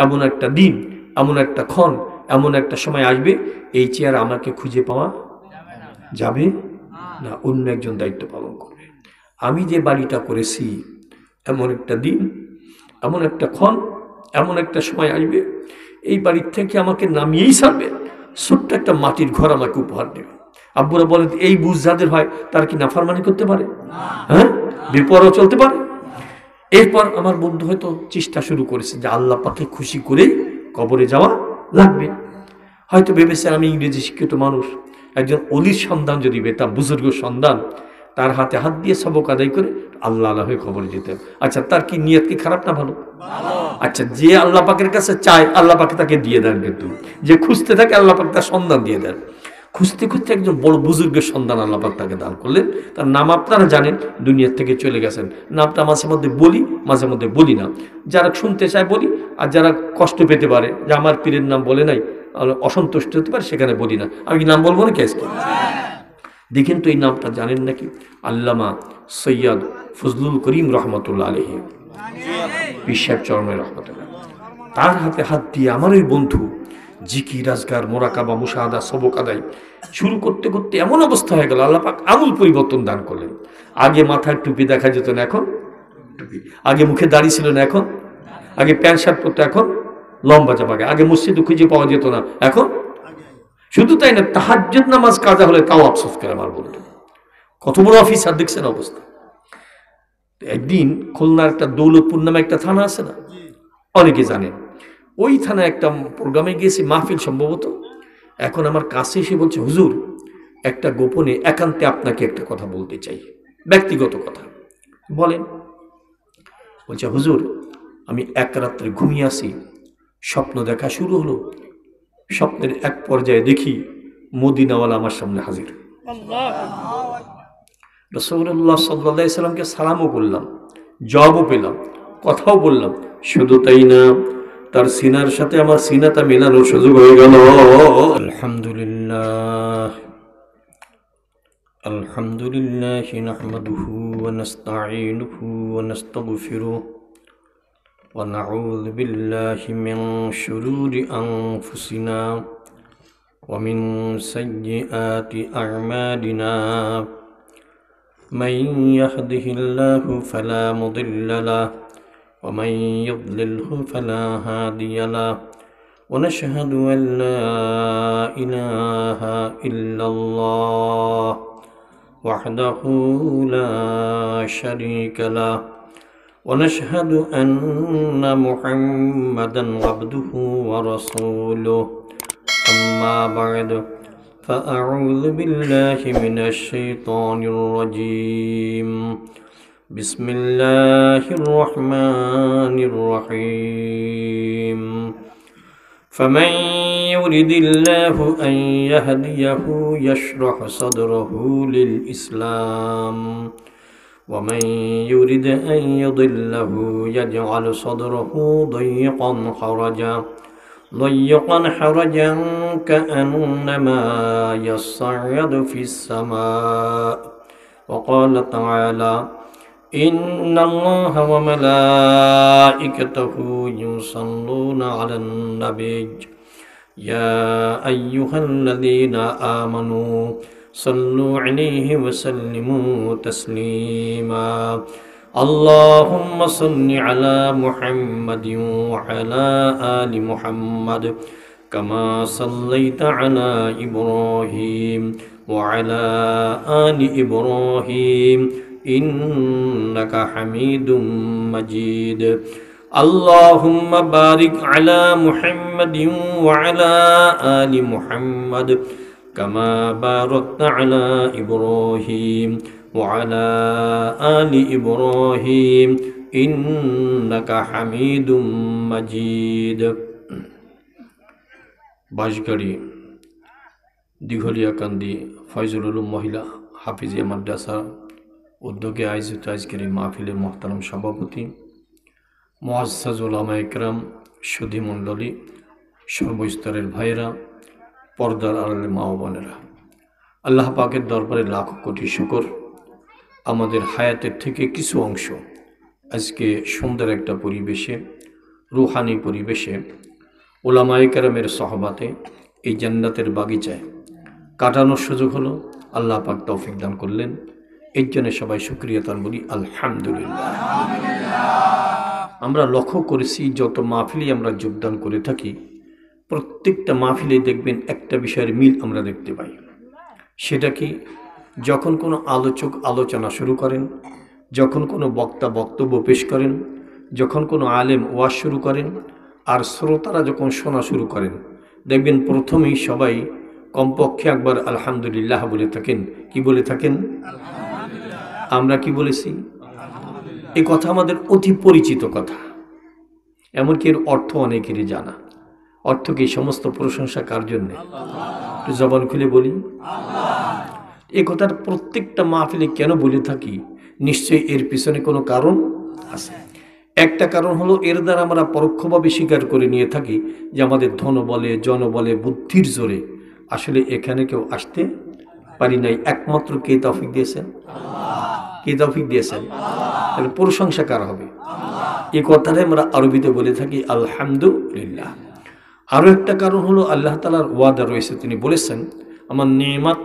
এমন একটা দিন, এমন একটা ক্ষণ, এমন একটা সময় আসবে, এই চেয়ার আমাকে খুঁজে পাওয়া যাবে না, অন্য একজন দায়িত্ব পালন করবে। আমি যে বাড়িটা করেছি, এমন একটা দিন, এমন একটা ক্ষণ, এমন একটা সময় আসবে, এই বাড়ির থেকে আমাকে নামিয়েই ছাড়বে, ছোট্ট একটা মাটির ঘর আমাকে উপহার দেবে। আব্বুরা বলেন, এই বুঝ যাদের হয় তারা কি নাফরমানি করতে পারে? হ্যাঁ, বেপরোয়া চলতে পারে? এরপর আমার বন্ধু হয়তো চেষ্টা শুরু করেছে যে আল্লাহ পাকে খুশি করেই কবরে যাওয়া লাগবে। হয়তো ভেবেছে আমি ইংরেজি শিক্ষিত মানুষ, একজন অলির সন্ধান যদি পেতাম, বুজুর্গ সন্ধান, তার হাতে হাত দিয়ে সবক আদায় করে আল্লাহ আল্লাহ হয়ে খবরে যেতে। আচ্ছা, তার কি নিয়ত কি খারাপ না ভালো? আচ্ছা, যে আল্লাহ পাকের কাছে চায় আল্লাহ পাকে তাকে দিয়ে দেন, কিন্তু যে খুঁজতে থাকে আল্লাহ পাক তার সন্ধান দিয়ে দেন। খুঁজতে খুঁজতে একজন বড় বুজুর্গের সন্ধান আল্লাহ পাক তাকে দান করলেন। তার নাম আপনারা জানেন, দুনিয়ার থেকে চলে গেছেন। নামটা মাঝে মধ্যে বলি, মাঝে মধ্যে বলি না। যারা শুনতে চায় বলি, আর যারা কষ্ট পেতে পারে যে আমার পীরের নাম বলে নাই, অসন্তুষ্ট হতে পারে, সেখানে বলি না। আমি কি নাম বলবো না? কে দেখেন তো, এই নামটা জানেন নাকি? আল্লামা সৈয়দ ফজলুল করিম রহমতুল্লাহ আলহি, বিশ্বাস চরমের রহমতুল্লাহ। তার হাতে হাত দিয়ে আমার ওই বন্ধু জিকির, আজগার, মোরাকাবা, মুশাহাদা, সবক আদায় শুরু করতে করতে এমন অবস্থা হয়ে গেল, আল্লাহ পাক আমূল পরিবর্তন দান করলেন। আগে মাথায় টুপি দেখা যেত না, এখন টুপি। আগে মুখে দাড়ি ছিল না, এখন। আগে প্যান্ট শার্ট পরতো, এখন লম্বা জামাকে। আগে মসজিদে খুঁজে পাওয়া যেত না, এখন। শুধু তাই না, তাহাজ্জুদ নামাজ কাজা হলে তাও আফসোস করে আমার বন্ধু। কত বড় অফিসার দেখছেন অবস্থা। একদিন খুলনার একটা দৌলতপুর নামে একটা থানা আছে না, অনেকে জানেন, ওই থানায় একটা প্রোগ্রামে গিয়েছি, মাহফিল সম্ভবত। এখন আমার কাছে এসে বলছে, হুজুর, একটা গোপনে একান্তে আপনাকে একটা কথা বলতে চাই, ব্যক্তিগত কথা। বলেন। বলছে, হুজুর, আমি এক রাত্রে ঘুমিয়ে আসি, স্বপ্ন দেখা শুরু হলো। স্বপ্নের এক পর্যায়ে দেখি মদিনাওয়ালা আমার সামনে হাজির। রাসূলুল্লাহ সাল্লাল্লাহু আলাইহি সাল্লামকে সালামও করলাম, জবাবও পেলাম, কথাও বললাম। শুধু তাই না, তার সিনার সাথে আমার সিনাটা মেলানোর সুযোগ হয়ে গেল। আলহামদুলিল্লাহ, আলহামদুলিল্লাহ নাহমাদুহু ওয়া নাস্তাঈনুহু ওয়া নাস্তাগফিরুহু ওয়া নাউযু বিল্লাহি মিন শুরুরি আনফুসিনা ওয়া মিন সাইয়্যিআতি আ'মালিনা। من يهده الله فلا مضل له ومن يضلله فلا هادي له ونشهد أن لا إله إلا الله وحده لا شريك له ونشهد أن محمدا عبده ورسوله أما بعد فأعوذ بالله من الشيطان الرجيم بسم الله الرحمن الرحيم فمن يرد الله أن يهديه يشرح صدره للإسلام ومن يرد أن يضله يجعل صدره ضيقا حرجا كأنما يصعد في السماء وقال تعالى إن الله وملائكته يصلون على النبي يا أيها الذين آمنوا صلوا عليه وسلموا تسليما اللهم صل على محمد وعلى آل محمد كما صليت على إبراهيم وعلى آل إبراهيم إنك حميد مجيد اللهم بارك على محمد وعلى آل محمد كما باركت على إبراهيم وعلى آل إبراهيم إنك حميد مجيد বাঁশগাড়ি দিঘলিয়াকান্দি ফয়জুল উলুম মহিলা হাফিজিয়া মাদ্রাসা উদ্যোগে আয়োজিত আজকের এই মাহফিলের মোহতারাম সভাপতি মুআজ্জাজ উলামা ইকরাম, সুধী মণ্ডলী, সর্বস্তরের ভাইয়েরা, পর্দার আড়ালের মা ও বোনেরা, আল্লাহ পাকের দরবারে লাখ কোটি শুকর, আমাদের হায়াতের থেকে কিছু অংশ আজকে সুন্দর একটা পরিবেশে রুহানি পরিবেশে ওলামায়ে কেরামের সহবাতে এই জান্নাতের বাগিচায় কাটানোর সুযোগ হলো। আল্লাহ পাক তৌফিক দান করলেন। এর জন্য সবাই শুকরিয়া তান বলি আলহামদুলিল্লাহ। আমরা লক্ষ্য করেছি যত মাহফিলে আমরা যোগদান করে থাকি, প্রত্যেকটা মাহফিলে দেখবেন একটা বিষয়ের মিল আমরা দেখতে পাই। সেটা কি, যখন কোনো আলোচক আলোচনা শুরু করেন, যখন কোনো বক্তা বক্তব্য পেশ করেন, যখন কোনো আলেম ওয়াজ শুরু করেন, আর শ্রোতারা যখন শোনা শুরু করেন, দেখবেন প্রথমেই সবাই কমপক্ষে একবার আলহামদুলিল্লাহ বলে থাকেন। কি বলে থাকেন? আমরা কি বলেছি? এই কথা আমাদের অতি পরিচিত কথা, এমনকি এর অর্থ অনেকেরই জানা। অর্থ কি? সমস্ত প্রশংসা কার জন্যে? জবান খুলে বলি। এই কথার প্রত্যেকটা মাহফিলে কেন বলে থাকি? নিশ্চয়ই এর পিছনে কোনো কারণ আছে। একটা কারণ হলো, এর দ্বারা আমরা পরোক্ষভাবে স্বীকার করে নিয়ে থাকি যে আমাদের ধন বলে, জন বলে, বুদ্ধির জোরে আসলে এখানে কেউ আসতে পারি নাই, একমাত্র কে তৌফিক দিয়েছেন? কে তৌফিক দিয়েছেন? তাহলে প্রশংসা কার হবে? এই কথাটাই আমরা আরবিতে বলে থাকি আলহামদুলিল্লাহ। আরও একটা কারণ হলো, আল্লাহ তাআলার ওয়াদা রয়েছে, তিনি বলেছেন আমার নেয়ামত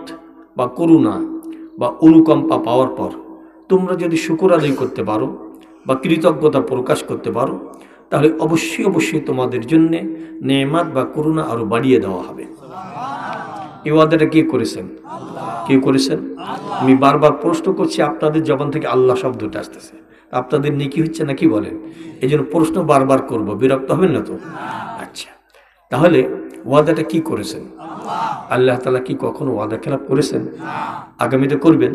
বা করুণা বা অনুকম্পা পাওয়ার পর তোমরা যদি শুকর আদায় করতে পারো বা কৃতজ্ঞতা প্রকাশ করতে পারো, তাহলে অবশ্যই অবশ্যই তোমাদের জন্যে নেয়ামত বা করুণা আরও বাড়িয়ে দেওয়া হবে। এই ওয়াদাটা কে করেছেন? কে করেছেন? আমি বারবার প্রশ্ন করছি, আপনাদের জবান থেকে আল্লাহ শব্দটা আসতেছে, আপনাদের নেকি হচ্ছে না? কি বলেন? এই জন্য প্রশ্ন বারবার করব, বিরক্ত হবেন না তো? আচ্ছা, তাহলে ওয়াদাটা কি করেছেন? আল্লাহ তাআলা কি কখনো ওয়াদা খেলাপ করেছেন? আগামীতে করবেন?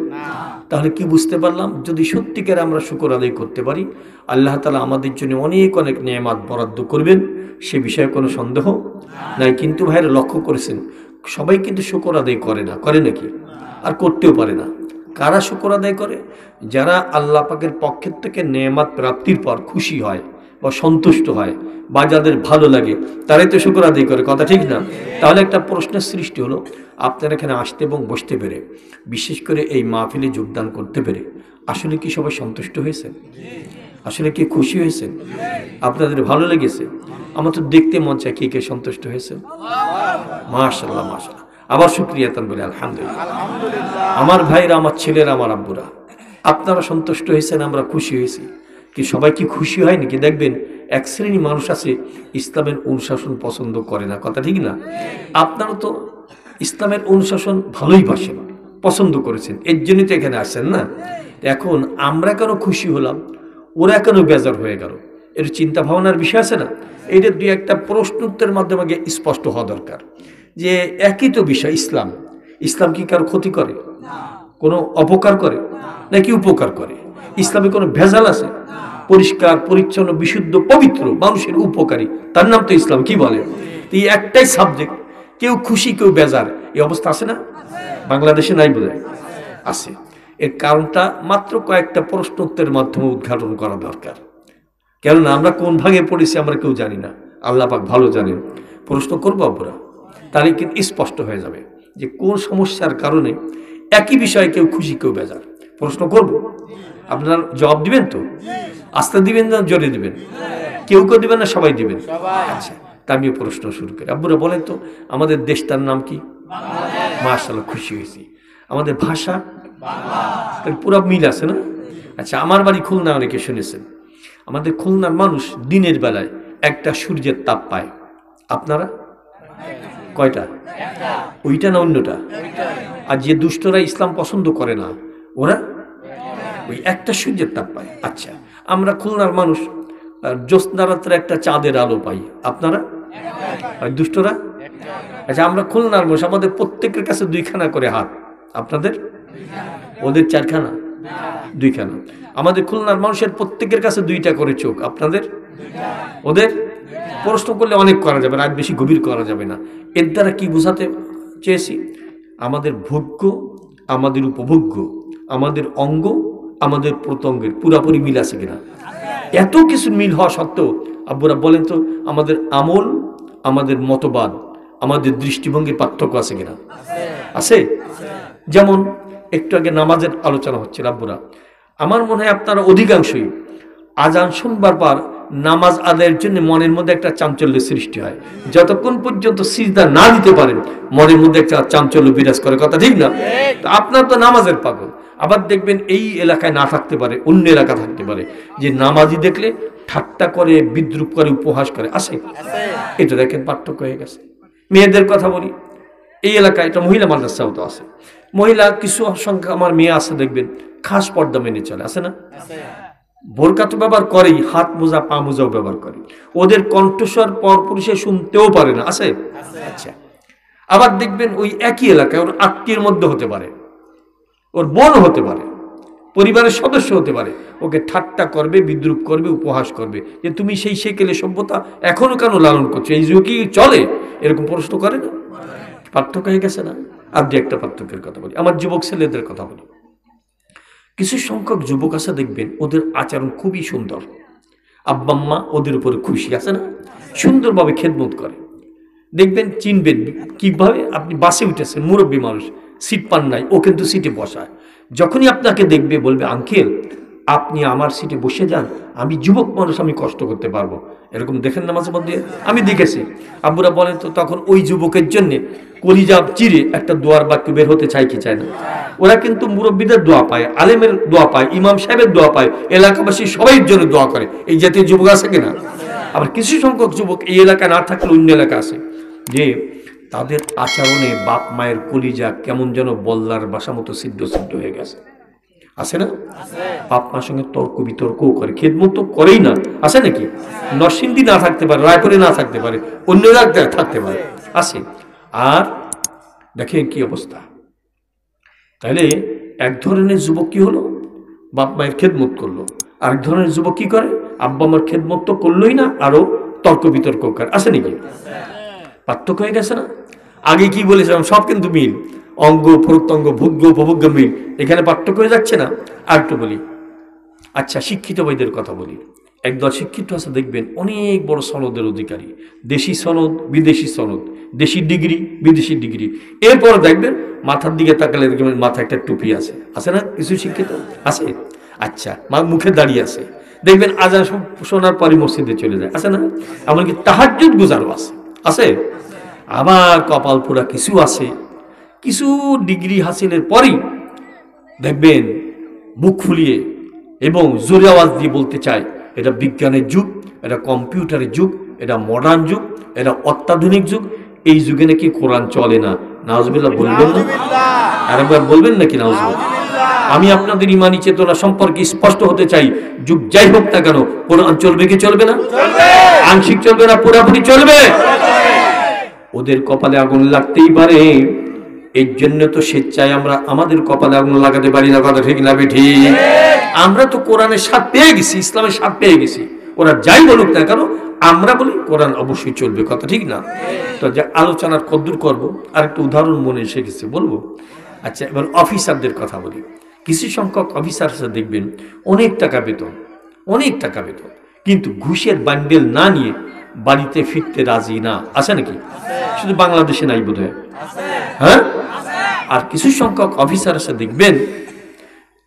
তাহলে কি বুঝতে পারলাম? যদি সত্যিকার আমরা শুকর আদায় করতে পারি, আল্লাহ তাআলা আমাদের জন্য অনেক অনেক নেয়ামত বরাদ্দ করবেন, সে বিষয়ে কোনো সন্দেহ নাই। কিন্তু ভাইরা লক্ষ্য করেছেন, সবাই কিন্তু শুকর আদায় করে না, করে নাকি? আর করতেও পারে না। কারা শুকর আদায় করে? যারা আল্লাহ পাকের পক্ষের থেকে নেয়ামত প্রাপ্তির পর খুশি হয় বা সন্তুষ্ট হয় বা যাদের ভালো লাগে, তারাই তো শুকর আদায় করে। কথা ঠিক না? তাহলে একটা প্রশ্নের সৃষ্টি হলো, আপনারা এখানে আসতে এবং বসতে পেরে, বিশেষ করে এই মাহফিলে যোগদান করতে পেরে আসলে কি সবাই সন্তুষ্ট হয়েছেন? আসলে কি খুশি হয়েছেন? আপনাদের ভালো লেগেছে? আমার তো দেখতে মন চায় কে কে সন্তুষ্ট হয়েছেন। মাশাআল্লাহ, মাশাআল্লাহ। আবার শুকরিয়া তান বলে আলহামদুলিল্লাহ। আমার ভাইরা, আমার ছেলেরা, আমার আব্বুরা, আপনারা সন্তুষ্ট হয়েছেন, আমরা খুশি হয়েছি। কি সবাই কি খুশি হয় নাকি? দেখবেন এক শ্রেণী মানুষ আছে ইসলামের অনুশাসন পছন্দ করে না। কথা ঠিক না? আপনারা তো ইসলামের অনুশাসন ভালোই বাসেন, পছন্দ করেছেন, এর জন্যই তো এখানে আসছেন না? এখন আমরা কেন খুশি হলাম, ওরা কেন বেজার হয়ে গেল? এর চিন্তা ভাবনার বিষয় আছে না? এইটা দুই একটা প্রশ্ন উত্তরের মাধ্যমে আগে স্পষ্ট হওয়া দরকার যে একই তো বিষয়। ইসলাম, ইসলাম কি কারো ক্ষতি করে? কোনো অপকার করে নাকি উপকার করে? ইসলামে কোনো ভেজাল আছে? পরিষ্কার পরিচ্ছন্ন বিশুদ্ধ পবিত্র মানুষের উপকারী, তার নাম তো ইসলাম। কি বলে? এই একটাই সাবজেক্ট, কেউ খুশি কেউ বেজার, এই অবস্থা আছে না? বাংলাদেশে নাই বোধ হয়, আছে। এর কারণটা মাত্র কয়েকটা প্রশ্ন উত্তরের মাধ্যমে উদ্ঘাটন করা দরকার। কেননা আমরা কোন ভাগে পড়েছি আমরা কেউ জানি না, আল্লাহ পাক ভালো জানেন। প্রশ্ন করবো আমরা, তাহলে কিন্তু স্পষ্ট হয়ে যাবে যে কোন সমস্যার কারণে একই বিষয়ে কেউ খুশি কেউ বেজার। প্রশ্ন করব, আপনারা জবাব দিবেন তো? আস্তে দিবেন না জোরে দিবেন? কেউ কেউ দিবেন না সবাই দিবেন? আচ্ছা, তা আমি প্রশ্ন শুরু করি। আব্বুরা বলেন তো, আমাদের দেশটার নাম কি? মাশাআল্লাহ, খুশি হয়েছি। আমাদের ভাষা পুরো মিল আছে না? আচ্ছা, আমার বাড়ি খুলনা, অনেকে শুনেছেন। আমাদের খুলনার মানুষ দিনের বেলায় একটা সূর্যের তাপ পায়। আপনারা কয়টা? ওইটা না অন্যটা? আর যে দুষ্টরা ইসলাম পছন্দ করে না, ওরা ওই একটা সূর্যের তাপ পায়। আচ্ছা, আমরা খুলনার মানুষ জ্যোৎস্না রাত্রে একটা চাঁদের আলো পাই। আপনারা? আর দুষ্টরা? আচ্ছা, আমরা খুলনার মানুষ, আমাদের প্রত্যেকের কাছে দুইখানা করে হাত। আপনাদের? ওদের চারখানা, দুইখানা। আমাদের খুলনার মানুষের প্রত্যেকের কাছে দুইটা করে চোখ। আপনাদের? ওদের? প্রশ্ন করলে অনেক করা যাবে না, আর বেশি গভীর করা যাবে না। এর দ্বারা কি বোঝাতে চেয়েছি? আমাদের ভোগ্য, আমাদের উপভোগ্য, আমাদের অঙ্গ, আমাদের প্রত্যঙ্গের পুরাপুরি মিল আছে কিনা? এত কিছু মিল হওয়া সত্ত্বেও আব্বুরা বলেন তো, আমাদের আমল, আমাদের মতবাদ, আমাদের দৃষ্টিভঙ্গির পার্থক্য আছে কিনা? আছে। যেমন একটু আগে নামাজের আলোচনা হচ্ছে আব্বুরা, আমার মনে হয় আপনারা অধিকাংশই আজান শুনবার পর নামাজ আদায়ের জন্য মনের মধ্যে একটা চাঞ্চল্যের সৃষ্টি হয়। যতক্ষণ পর্যন্ত সিজদা না দিতে পারেন মনের মধ্যে একটা চাঞ্চল্য বিরাজ করে, কথা ঠিক না? তো আপনার তো নামাজের পাগল, আবার দেখবেন এই এলাকায় না থাকতে পারে, অন্য এলাকা থাকতে পারে, যে নামাজি দেখলে ঠাট্টা করে, বিদ্রুপ করে, উপহাস করে, আসে। এটা দেখেন পার্থক্য হয়ে গেছে। মেয়েদের কথা বলি, এই এলাকায় এটা মহিলা মাদ্রাসাও তো আছে, মহিলা কিছু সংখ্যা আমার মেয়ে আছে, দেখবেন খাস পর্দা মেনে চলে, আছে না? বোরকা তো ব্যবহার করেই, হাত মোজা পা মোজাও ব্যবহার করে, ওদের কণ্ঠস্বর পর পুরুষে শুনতেও পারে না, আছে? আচ্ছা, আবার দেখবেন ওই একই এলাকায় ওর আত্মীয়ের মধ্যে হতে পারে, ওর বোন হতে পারে, পরিবারের সদস্য হতে পারে, ওকে ঠাট্টা করবে, বিদ্রুপ করবে, উপহাস করবে, যে তুমি সেই সেকেলে সভ্যতা এখনো কেন লালন করছো, এই যুগে কি চলে? এরকম প্রশ্ন করে না? পার্থক্য হয়ে গেছে না? আর যে একটা পার্থক্যের কথা বলি, আমার যুবক ছেলেদের কথা বলি। কিছু সংখ্যক যুবক আছে, দেখবেন ওদের আচরণ খুবই সুন্দর, আব্বা আম্মা ওদের উপরে খুশি, আছে না? সুন্দরভাবে খেদমত করে, দেখবেন চিনবেন কিভাবে। আপনি বাসে উঠেছেন, মুরব্বী মানুষ, সিট পান নাই, ও কিন্তু সিটে বসায়, যখনই আপনাকে দেখবে বলবে আঙ্কেল আপনি আমার সিটে বসে যান, আমি যুবক মানুষ, আমি কষ্ট করতে পারবো। এরকম দেখেন না মাঝে মধ্যে? আমি দেখেছি। আব্বুরা বলেন তো তখন ওই যুবকের জন্যে কলিজা চিরে একটা দোয়ার বাক্য বের হতে চায় কি চায় না? ওরা কিন্তু মুরব্বীদের দোয়া পায়, আলেমের দোয়া পায়, ইমাম সাহেবের দোয়া পায়, এলাকাবাসী সবাই জন্য দোয়া করে, এই জাতীয় যুবক আছে কিনা? আবার কিছু সংখ্যক যুবক এই এলাকায় না থাকলে অন্য এলাকা আছে, যে তাদের আচরণে বাপ মায়ের কলিজা কেমন যেন বল্লার বাসা মতো সিদ্ধ সিদ্ধ হয়ে গেছে, আছে না? বাপ মার সঙ্গে তর্ক বিতর্কও করে, খেদমত তো করেই না, আছে নাকি? নরসিংদী না থাকতে পারে, রায়পুরে না থাকতে পারে, অন্য জায়গায় থাকতে পারে, আছে। আর দেখেন কি অবস্থা। তাহলে এক ধরনের যুবক কি হলো, বাপ মায়ের খেদমত করলো, আরেক ধরনের যুবক কি করে, আব্বা মার খেদমত তো করলোই না, আরো তর্ক বিতর্ক করে, আছে নাকি? পার্থক্য হয়ে গেছে না? আগে কি বলেছিলাম, সব কিন্তু মিল, অঙ্গ প্রত্যঙ্গ ভুগ্য উপভোগ্য মিল, এখানে পার্থক্য হয়ে যাচ্ছে না? আর একটু বলি, আচ্ছা শিক্ষিত ভাইদের কথা বলি। একদল শিক্ষিত আছে, দেখবেন অনেক বড় সনদের অধিকারী, দেশি সনদ, বিদেশি সনদ, দেশি ডিগ্রি, বিদেশি ডিগ্রি, এরপর দেখবেন মাথার দিকে তাকালে দেখবেন মাথায় একটা টুপি আছে, আছে না? কিছু শিক্ষিত আছে। আচ্ছা, মুখে দাঁড়িয়ে আছে, দেখবেন আজান শোনার পরই মসজিদে চলে যায়, আছে না? এমনকি তাহাজ্জুদ গুজারও আছে, আছে। আবার কপাল পোড়া কিছু আছে, কিছু ডিগ্রি হাসিলের পরই দেখবেন মুখ ফুলিয়ে এবং জোরে আওয়াজ দিয়ে বলতে চায় এটা বিজ্ঞানের যুগ, এটা কম্পিউটারের যুগ, এটা মডার্ন যুগ, এটা অত্যাধুনিক যুগ, এই যুগে নাকি কোরআন চলে না। নাউজুবিল্লাহ বলবেন না? আরেকবার বলবেন নাকি নাউজুবিল্লাহ? আমি আপনাদের ইমানি চেতনা সম্পর্কে স্পষ্ট হতে চাই, যুগ যাই হোক না কেন কোরআন চলবে কি চলবে না? আংশিক চলবে না পুরোপুরি চলবে? ওদের কপালে আগুন লাগতেই পারে, এর জন্য তো স্বেচ্ছায় আমরা আমাদের কপালে আগুন লাগাতে পারি না, কথা ঠিক না ঠিক? আমরা তো কোরআনের স্বাদ পেয়ে গেছি, ইসলামের স্বাদ পেয়ে গেছি, ওরা যাই বলুক না কেন আমরা বলি কোরআন অবশ্যই চলবে, কথা ঠিক না? তো যে আলোচনার কদ্দূর করবো, আর একটা উদাহরণ মনে এসে গেছে, বলবো। আচ্ছা, এবার অফিসারদের কথা বলি। কিছু সংখ্যক অফিসার দেখবেন অনেক টাকা বেতন, অনেক টাকা বেতন, কিন্তু ঘুষের বান্ডেল না নিয়ে বাড়িতে ফিরতে রাজি না, আছে নাকি? শুধু বাংলাদেশে নাই বোধ হয়, হ্যাঁ? আর কিছু সংখ্যক অফিসার আছে দেখবেন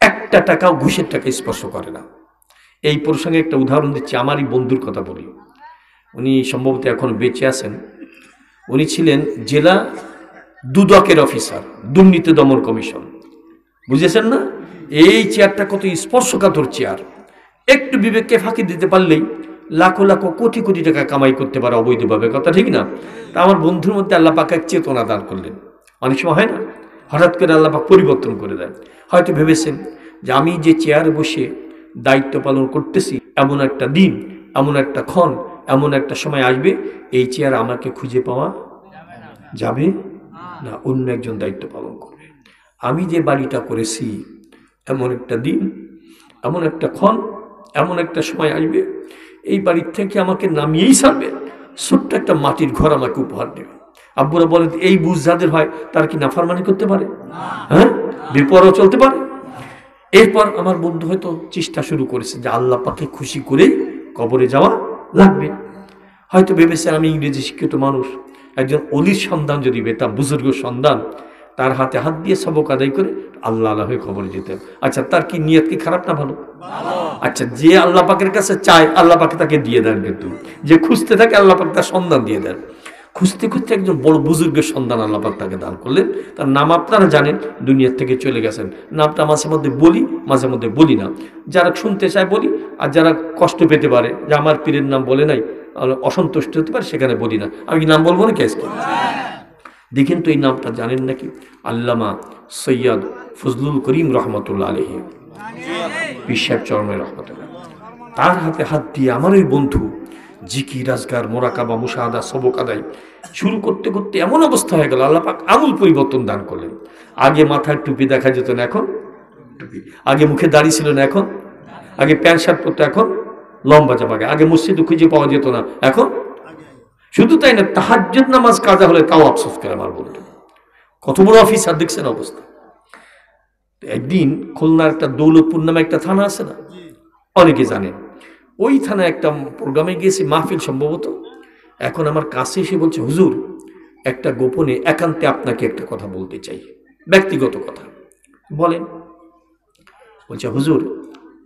একটা টাকাও ঘুষের টাকা স্পর্শ করে না। এই প্রসঙ্গে একটা উদাহরণ দিচ্ছি, আমারই বন্ধুর কথা বলি। উনি সম্ভবত এখন বেঁচে আছেন। উনি ছিলেন জেলা দুদকের অফিসার, দুর্নীতি দমন কমিশন, বুঝেছেন না? এই চেয়ারটা কত স্পর্শকাতর চেয়ার, একটু বিবেককে ফাঁকি দিতে পারলেই লাখো লাখো কোটি কোটি টাকা কামাই করতে পারে অবৈধভাবে, কথা ঠিক না? তা আমার বন্ধুর মধ্যে আল্লাহ পাক এক চেতনা দান করলেন। অনেক সময় হয় না, হঠাৎ করে আল্লাহ পাক পরিবর্তন করে দেন। হয়তো ভেবেছেন যে আমি যে চেয়ারে বসে দায়িত্ব পালন করতেছি, এমন একটা দিন, এমন একটা ক্ষণ, এমন একটা সময় আসবে, এই চেয়ার আমাকে খুঁজে পাওয়া যাবে না, অন্য একজন দায়িত্ব পালন করবে। আমি যে বাড়িটা করেছি, এমন একটা দিন, এমন একটা ক্ষণ, এমন একটা সময় আসবে, এই বাড়ির থেকে আমাকে নামিয়েই ছাড়বে, ছোট্ট একটা মাটির ঘর আমাকে উপহার দেবে। আব্বুরা বলেন এই বুঝ যাদের হয় তারা কি নাফরমানি করতে পারে? হ্যাঁ, বেপরোয়া চলতে পারে? এরপর আমার বন্ধু হয়তো চেষ্টা শুরু করেছে যে আল্লাহ পাকে খুশি করে কবরে যাওয়া লাগবে। হয়তো ভেবেছে আমি ইংরেজি শিক্ষিত মানুষ, একজন অলির সন্ধান যদি পেতাম, বুজুর্গ সন্ধান, তার হাতে হাত দিয়ে সবক আদায় করে আল্লাহ আল্লাহ হয়ে খবরে যেতে। আচ্ছা, তার কি নিয়ত কি খারাপ না ভালো? আচ্ছা, যে আল্লাহ পাকের কাছে চায় আল্লাহ পাকে তাকে দিয়ে দেন, কিন্তু যে খুঁজতে থাকে আল্লাহ পাক তার সন্ধান দিয়ে দেন। খুঁজতে খুঁজতে একজন বড় বুজুর্গের সন্ধান আল্লাহ পাক তাকে দান করলেন। তার নাম আপনারা জানেন, দুনিয়ার থেকে চলে গেছেন। নামটা মাঝে মধ্যে বলি, মাঝে মধ্যে বলি না। যারা শুনতে চায় বলি, আর যারা কষ্ট পেতে পারে যে আমার পীরের নাম বলে নাই, অসন্তুষ্ট হতে পারে, সেখানে বলি না। আমি কি নাম বলবো না? কেস দেখেন তো, এই নামটা জানেন নাকি? আল্লামা সৈয়দ ফজলুল করিম রহমতুল্লাহ আলাইহি, পীর সাহেব চরমে রহমতুল্লাহ। তার হাতে হাত দিয়ে আমার ওই বন্ধু জিকির, আজগার, মোরাকাবা, মুশাহাদা, সবক আদায় শুরু করতে করতে এমন অবস্থা হয়ে গেল, আল্লাহ পাক আমূল পরিবর্তন দান করলেন। আগে মাথার টুপি দেখা যেত না, এখন টুপি। আগে মুখে দাড়ি ছিল না, এখন। আগে প্যান্ট শার্ট পরতো, এখন লম্বা চাপাকে। আগে মসজিদে খুঁজে পাওয়া যেত না, এখন। শুধু তাই না, তাহাজ্জুদ নামাজ কাজা হলে তাও আফসোস করে আমার বন্ধু। কত বড় অফিসার দেখছেন অবস্থা। একদিন খুলনার একটা দৌলতপুর নামে একটা থানা আছে না, অনেকে জানেন। ওই থানায় একটা প্রোগ্রামে গিয়েছি, মাহফিল সম্ভবত। এখন আমার কাছে এসে বলছে, হুজুর একটা গোপনে একান্তে আপনাকে একটা কথা বলতে চাই, ব্যক্তিগত কথা। বলেন। বলছে, হুজুর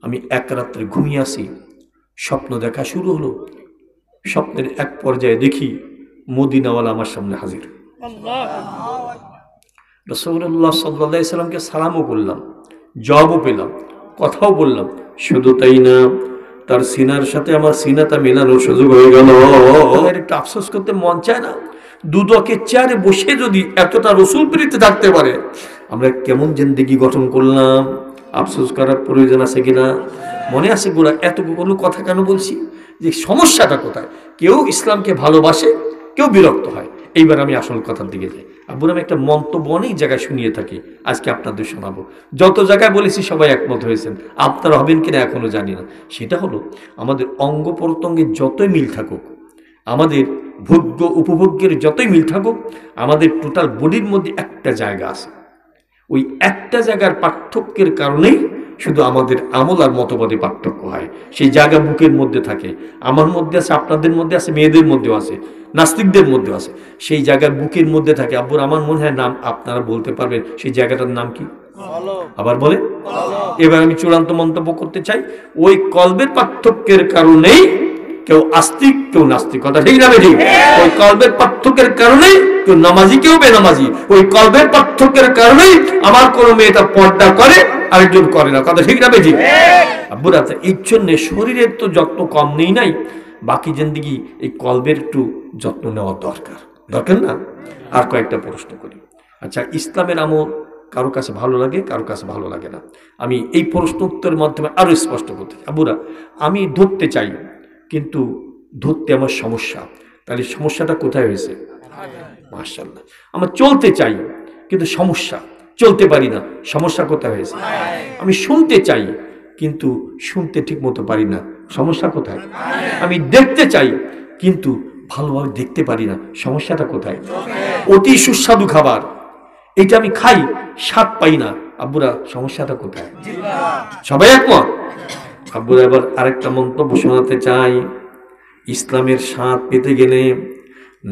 আমি এক রাত্রে ঘুমিয়ে আসি, স্বপ্ন দেখা শুরু হলো। স্বপ্নের এক পর্যায়ে দেখি মদিনাওয়ালা আমার সামনে হাজির। রাসূলুল্লাহ সাল্লাল্লাহু আলাইহি সাল্লামকে সালামও করলাম, জবাবও পেলাম, কথাও বললাম। শুধু তাই না, তার সিনার সাথে আমার সিনাটা মেলানোর সুযোগ হয়ে গেল। একটু আফসোস করতে মন চায় না? দুদকের চেয়ারে বসে যদি এতটা রসুল প্রীতি থাকতে পারে, আমরা কেমন জিন্দেগি গঠন করলাম? আফসোস করার প্রয়োজন আছে কিনা? মনে আছে গোড়া এতগুলো কথা কেন বলছি? যে সমস্যাটা কোথায়? কেউ ইসলামকে ভালোবাসে, কেউ বিরক্ত হয়। এইবার আমি আসল কথার দিকে যাই। আব্বুর আমি একটা মন্তব্য অনেক জায়গায় শুনিয়ে থাকি, আজকে আপনাদের শোনাবো। যত জায়গায় বলেছি সবাই একমত হয়েছেন, আপনারা হবেন কিনা এখনো জানি না। সেটা হলো, আমাদের অঙ্গ প্রত্যঙ্গের যতই মিল থাকুক, আমাদের ভোগ্য উপভোগ্যের যতই মিল থাকুক, আমাদের টোটাল বডির মধ্যে একটা জায়গা আছে। ওই একটা জায়গার পার্থক্যের কারণেই শুধু আমাদের আমল আর মতবাদে পার্থক্য হয়। সেই জায়গা বুকের মধ্যে থাকে। আমার মধ্যে আছে, আপনাদের মধ্যে আছে, মেয়েদের মধ্যেও আছে, নাস্তিকদের মধ্যেও আছে। সেই জায়গার বুকের মধ্যে থাকে। আব্বুর আমার মনে হয় নাম আপনারা বলতে পারবেন, সেই জায়গাটার নাম কি? আবার বলে। এবার আমি চূড়ান্ত মন্তব্য করতে চাই, ওই কলবের পার্থক্যের কারণেই কেউ আস্তিক, কেউ নাস্তিক। কথা ঠিক না ঠিক? ওই কলবের পার্থক্যের কারণেই কেউ নামাজি, কেউ বেনামাজি। ওই কলবের পার্থক্যের কারণেই আমার কোনো মেয়েটা পর্দা করে, আরেকজন করে না। কথা ঠিক না ঠিক? আব্বুরা, এই জন্য শরীরের তো যত্ন কম নেই নাই, বাকি জিন্দেগি এই কলবের একটু যত্ন নেওয়া দরকার, দরকার না? আর কয়েকটা প্রশ্ন করি। আচ্ছা, ইসলামের আমল কারো কাছে ভালো লাগে, কারো কাছে ভালো লাগে না। আমি এই প্রশ্ন উত্তরের মাধ্যমে আরো স্পষ্ট করতে চাই। আব্বুরা, আমি ধরতে চাই, কিন্তু ধরতে আমার সমস্যা। তাহলে সমস্যাটা কোথায় হয়েছে? মাশাআল্লাহ। আমরা চলতে চাই, কিন্তু সমস্যা, চলতে পারি না। সমস্যা কোথায় হয়েছে? আমি শুনতে চাই, কিন্তু শুনতে ঠিক মতো পারি না। সমস্যা কোথায়? আমি দেখতে চাই, কিন্তু ভালোভাবে দেখতে পারি না। সমস্যাটা কোথায়? অতি সুস্বাদু খাবার, এটা আমি খাই, স্বাদ পাই না। আব্বুরা, সমস্যাটা কোথায়? সবাই একমত? আব্বুরা, এবার আরেকটা মন্তব্য শোনাতে চাই। ইসলামের স্বাদ পেতে গেলে,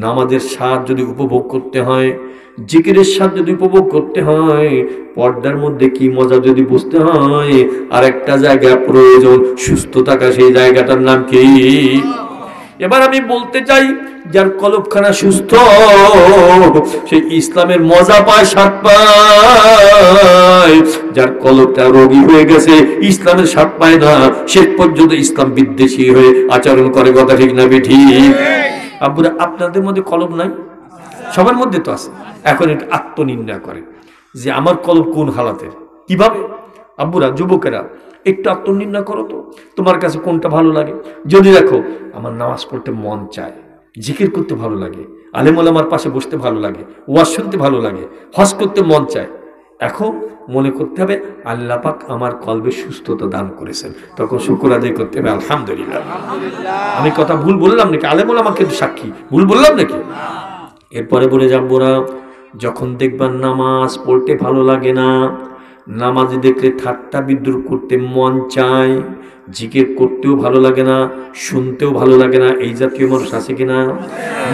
নামাজের স্বাদ যদি উপভোগ করতে হয়, জিকিরের স্বাদ যদি উপভোগ করতে হয়, পর্দার মধ্যে কি মজা যদি বুঝতে হয়, আর একটা জায়গা প্রয়োজন, সুস্থ থাকা। সেই জায়গাটার নাম কি? এবার আমি বলতে চাই, যার কলবখানা সুস্থ, সেই ইসলামের মজা পায়, স্বাদ পায়। যার কলবটা রোগী হয়ে গেছে, ইসলামের স্বাদ পায় না, শেষ পর্যন্ত ইসলাম বিদ্বেষী হয়ে আচরণ করে। কথা ঠিক না ঠিক? আব্বুরা, আপনাদের মধ্যে কলব নাই? সবার মধ্যে তো আছে। এখন একটু আত্মনির্ণয় করে যে আমার কলব কোন হালাতের, কিভাবে। আব্বুরা, যুবকেরা, একটু আত্মনির্ণয় করো তো, তোমার কাছে কোনটা ভালো লাগে। যদি দেখো আমার নামাজ পড়তে মন চায়, জিকির করতে ভালো লাগে, আলেম ওলামার পাশে বসতে ভালো লাগে, ওয়াজ শুনতে ভালো লাগে, হজ করতে মন চায়, এখন মনে করতে হবে আল্লাহ পাক আমার কলবে সুস্থতা দান করেছেন। তখন শুকর আদায় করতে হবে, আলহামদুলিল্লাহ। আমি কথা ভুল বললাম নাকি? আলেম ওলামা কিন্তু সাক্ষী, ভুল বললাম নাকি? এরপরে বলে যাবো না, যখন দেখবার নামাজ পড়তে ভালো লাগে না, নামাজে দেখলে ঠাট্টা বিদ্রুপ করতে মন চায়, জিকির করতেও ভালো লাগে না, শুনতেও ভালো লাগে না, এই জাতীয় মানুষ আছে কিনা?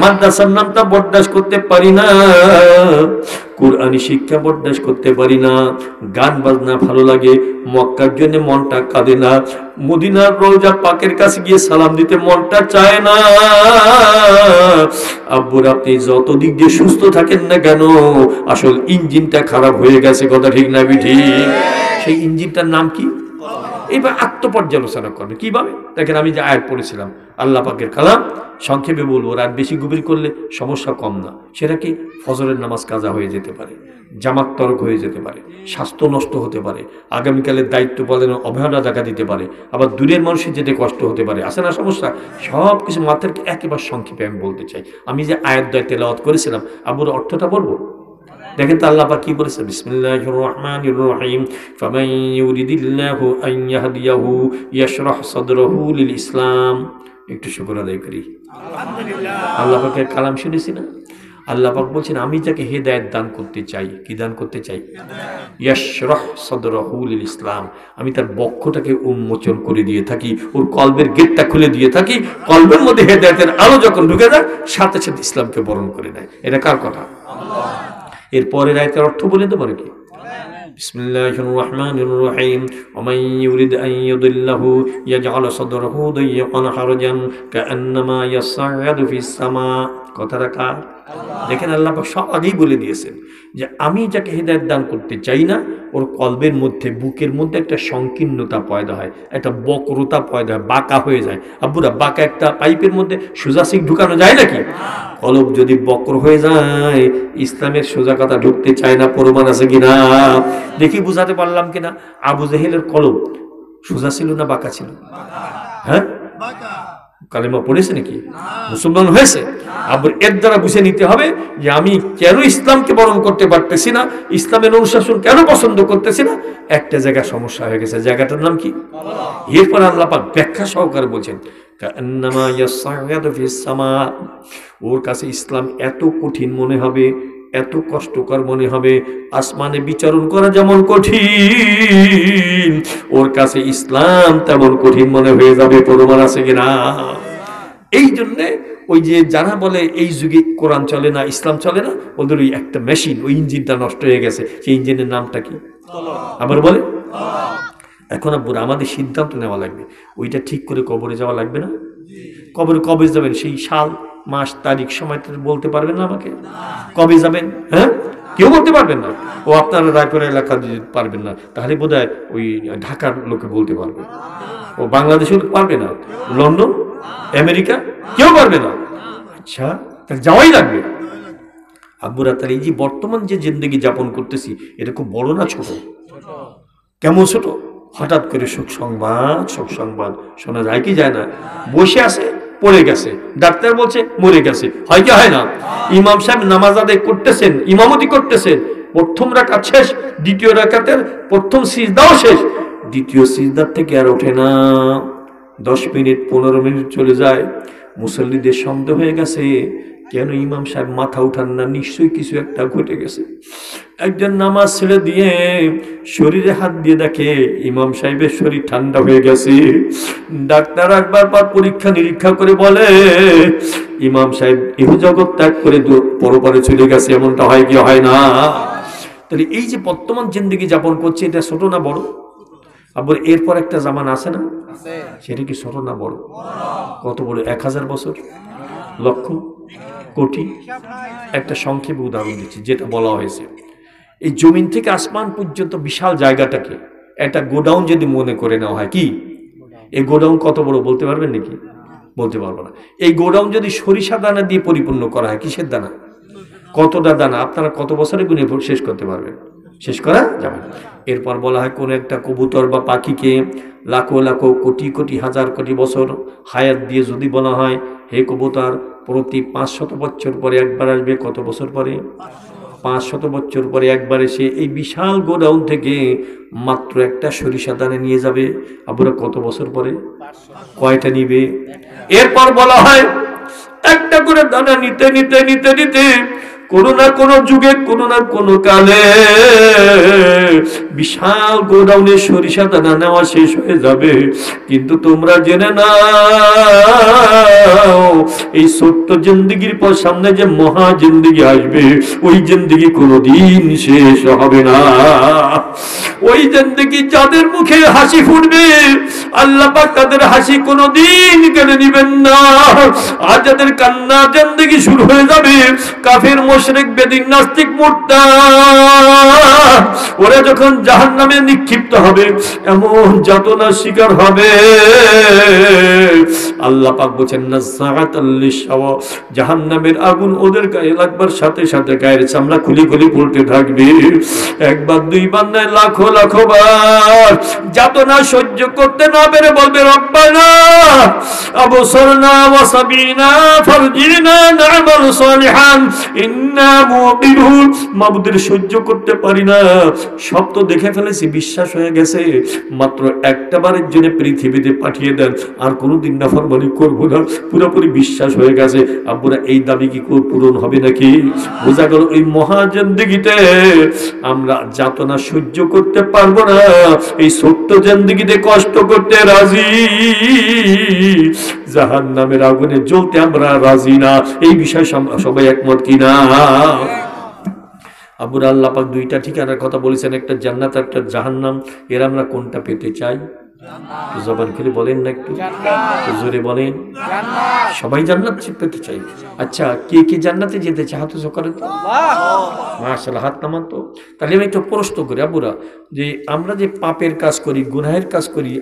মাদ্রাসার নামটা বরদাস্ত করতে পারি না, কুরআনি শিক্ষা বরদাস্ত করতে পারি না, গান বাজনা ভালো লাগে, মক্কার জন্য মনটা কাঁদে না, মদিনার রওজা পাকের কাছে গিয়ে সালাম দিতে মনটা চায় না। আব্বুর আপনি যত দিক দিয়ে সুস্থ থাকেন না কেন, আসল ইঞ্জিনটা খারাপ হয়ে গেছে, কথা ঠিক না ঠিক? সেই ইঞ্জিনটার নাম কি? এইবার আত্মপর্যালোচনা করবে কিভাবে? দেখেন, আমি যে আয়াত পড়েছিলাম আল্লাহ পাকের কালাম, সংক্ষেপে বলবো, রাত বেশি গভীর করলে সমস্যা কম না। সেটা কি? ফজরের নামাজ কাজা হয়ে যেতে পারে, জামাত তরক হয়ে যেতে পারে, স্বাস্থ্য নষ্ট হতে পারে, আগামীকালের দায়িত্ব পালনে অবহেলা দেখা দিতে পারে, আবার দূরের মানুষের যেতে কষ্ট হতে পারে, আছে না সমস্যা? সব কিছু মাথার একেবারে সংক্ষেপে আমি বলতে চাই। আমি যে আয়াত দ্বয় তেলাওয়াত করেছিলাম, আবুর অর্থটা বলবো। দেখেন তো আল্লাহ পাক কি বলেছে, বিসমিল্লাহির রহমানির রহিম, ফামান ইউরিদিল্লাহু আন ইয়াহদিয়াহু ইয়াশরাহ সাদরাহু লিল ইসলাম। একটু শুকর আদায় করি, আলহামদুলিল্লাহ। আল্লাহ পাকের কালাম শুনেছি না? আল্লাহ পাক বলছেন, আমি যাকে হেদায়েত দান করতে চাই, কি দান করতে চাই? ইয়াশরাহ সাদরাহু লিল ইসলাম, আমি তার বক্ষটাকে উন্মোচন করে দিয়ে থাকি, ওর কলবের গেটটা খুলে দিয়ে থাকি, কলবের মধ্যে হেদায়েতের আলো যখন ঢুকে যায় সাথে সাথে ইসলামকে বরণ করে নেয়। এটা কার কথা? আল্লাহ। এর পরের আয়াতের অর্থ বলে দেব নাকি? বিসমিল্লাহির রহমানির রহিম, ওয়া মান ইউরিদ আন ইউদিল্লাহু ইয়াজআল সাদরাহু দায়্যাকান হারাজান কাআন্নামা ইয়াসআদু ফিস সামা। কথাটা কার? দেখেন, আল্লাহ পাক সব আগেই বলে দিয়েছেন যে আমি যাকে হেদায়েত দান করতে চাই না, ওর কলবের মধ্যে, বুকের মধ্যে একটা সংকীর্ণতা পয়দা হয়, একটা বক্রতা পয়দা হয়, বাঁকা হয়ে যায়। আব্বুরা, বাঁকা একটা পাইপের মধ্যে সোজা শিক ঢুকানো যায় নাকি? কলব যদি বক্র হয়ে যায়, ইসলামের সোজা কথা ঢুকতে চায় না। প্রমাণ আছে কিনা দেখি, বুঝাতে পারলাম কিনা? আবু জেহেলের কলব সোজা ছিল না বাঁকা ছিল? হ্যাঁ, কালেমা পড়েছে নাকি? মুসলমান হয়েছে। আবার এর দ্বারা বুঝে নিতে হবে যে আমি কেন ইসলামকে বরণ করতে পারতেছি না, ইসলামের অনুশাসন কেন পছন্দ করতেছি না। একটা জায়গা সমস্যা হয়ে গেছে, জায়গাটার নাম কি? এরপর আল্লাহ পাক ব্যাখ্যা সহকারে বলছেন, কাআন্নামা ইয়াসআদু ফিস সামা, ওর কাছে ইসলাম এত কঠিন মনে হবে, এত কষ্টকর মনে হবে, আসমানে বিচরণ করা যেমন কঠিন, ওর কাছে ইসলাম তেমন কঠিন মনে হয়ে যাবে। প্রমাণ আছে কিনা? এই জন্যে ওই যে যারা বলে এই যুগে কোরআন চলে না, ইসলাম চলে না, ওদের ওই একটা মেশিন, ওই ইঞ্জিনটা নষ্ট হয়ে গেছে। সেই ইঞ্জিনের নামটা কি? আবার বলে। এখন আব্বুরা, আমাদের সিদ্ধান্ত নেওয়া লাগবে, ওইটা ঠিক করে কবরে যাওয়া লাগবে না? কবরে কবে যাবেন সেই সাল, মাস, তারিখ, সময় বলতে পারবেন না আমাকে? কবে যাবেন? হ্যাঁ, কেউ বলতে পারবেন না। ও আপনারা রায়পুর এলাকা পারবেন না, তাহলে বোধহয় ওই ঢাকার লোকে বলতে পারবে। ও বাংলাদেশে পারবে না, লন্ডন, আমেরিকা কেউ পারবে না। আচ্ছা, তাহলে যাওয়াই লাগবে। আব্বুরা, তাহলে এই যে বর্তমান যে জিন্দগি যাপন করতেছি, এটা খুব বড় না ছোট? কেমন ছোট? হঠাৎ করে শোক সংবাদ শোনা যায় কি যায় না? বসে আছে, পড়ে গেছে, ডাক্তার বলছে মরে গেছে, হয় কি হয় না? ইমাম সাহেব নামাজ আদায় করতেছেন, ইমামতি করতেছেন, প্রথম রাকাত শেষ, দ্বিতীয় রাকাতের প্রথম সিজদাও শেষ, দ্বিতীয় সিজদার থেকে আর ওঠে না। 10 মিনিট 15 মিনিট চলে যায়, মুসল্লিদের সন্দেহ হয়ে গেছে, কেন ইমাম সাহেব মাথা উঠান না? নিশ্চয়ই কিছু একটা ঘটে গেছে। একজন নামাজ ছেড়ে দিয়ে শরীরে হাত দিয়ে দেখে ইমাম সাহেবের শরীর ঠান্ডা হয়ে গেছে। ডাক্তার একবার পরীক্ষা নিরীক্ষা করে বলে, ইমাম সাহেব ইহ জগৎ ত্যাগ করে পরপারে চলে গেছে। এমনটা হয় কি হয় না? তাহলে এই যে বর্তমান জিন্দগি যাপন করছে, এটা ছোট না বড়? আবার এরপর একটা জামান আছে না, সেটা কি ছোট না বড়? কত বড়? 1000 বছর, লক্ষ, কোটি। একটা সংক্ষেপে উদাহরণ দিচ্ছি, যেটা বলা হয়েছে, এই জমিন থেকে আসমান পর্যন্ত বিশাল জায়গাটাকে একটা গোডাউন যদি মনে করে নেওয়া হয়, কি এই গোডাউন কত বড় বলতে পারবেন নাকি? বলতে পারবো না। এই গোডাউন যদি সরিষা দানা দিয়ে পরিপূর্ণ করা হয়, কিসের দানা? কতটা দানা আপনারা কত বছরে গুনে শেষ করতে পারবেন? শেষ করা যাবে না। এরপর বলা হয়, কোন একটা কবুতর বা পাখিকে লাখো লাখো কোটি কোটি হাজার কোটি বছর হায়াত দিয়ে যদি বলা হয়, হে কবুতর, প্রতি 500 বছর পরে একবার আসবে। কত বছর পরে? 500 বছর পরে একবার এসে এই বিশাল গোডাউন থেকে মাত্র একটা সরিষা দানা নিয়ে যাবে। আবার কত বছর পরে? কয়টা নিবে? এরপর বলা হয়, একটা করে দানা নিতে নিতে নিতে নিতে কোনো না কোনো যুগে কোনো না কোনো কালে বিশাল গোডাউনে সরিষা দানা নেওয়া শেষ হয়ে যাবে, কিন্তু তোমরা জেনে নাও এই ছোট্ট জিন্দেগির পর সামনে যে মহা জিন্দেগি আসবে, ওই জিন্দেগি কোনোদিন শেষ হবে না। ওই জিন্দেগি যাদের মুখে হাসি ফুটবে আল্লাহ পাক তাদের হাসি কোনোদিন কেড়ে নিবেন না। আর যাদের কান্না জিন্দেগি শুরু হয়ে যাবে, কাফের মুশরিক বেদিন নাস্তিক মুরতাদ ওরা যখন জাহান্নামে নিক্ষিপ্ত হবে, এমন যাতনার শিকার হবে। আল্লাহ পাক বলেন নাযাআতাল লিশাওয়া, জাহান্নামের আগুন ওদের গায়ে লাগবার সাথে সাথে গায়ের চামড়া খুলি খুলি পড়তে থাকবে। একবার দুইবার নয়, লাখো লাখো বার যাতনা সহ্য করতে না পেরে বলবে রব্বানা আবসরনা ওয়া সাবিনা ফারজিনা না'মাল সালিহান ইন্না মুকিনুন। মাবুদের সহ্য করতে পারি না, সব তো দেখে ফেলেছি, বিশ্বাস হয়ে গেছে, মাত্র একটা বারের জন্য পৃথিবীতে পাঠিয়ে দেন, আর কোনোদিন নাফরমানি করবো না, পুরোপুরি বিশ্বাস হয়ে গেছে। আব্বুরা এই দাবি কি পূরণ হবে নাকি? বোঝা গেল ওই মহা জিন্দেগিতে আমরা যাতনা সহ্য করতে পারবো না, এই ছোট্ট জিন্দেগিতে কষ্ট করতে রাজি, জাহান্নামের আগুনে জ্বলতে আমরা রাজি না। এই বিষয়ে সবাই একমত কিনা? আব্বুরা আল্লাহ পাক দুইটা ঠিকানার কথা বলেছেন, একটা জান্নাত একটা জাহান্নাম। এর আমরা কোনটা পেতে চাই? জবান খুলে বলেন না, একটু জোরে বলেন। সবাই জান্নাত পেতে চাই। আচ্ছা, কে কে জান্নাতে যেতে চায় হাত উঁচু করেন তো। মাশাআল্লাহ, হাত নামান তো। তাহলে আমি একটা প্রশ্ন করি আব্বুরা, যে আমরা যে পাপের কাজ করি, গুনাহের কাজ করি,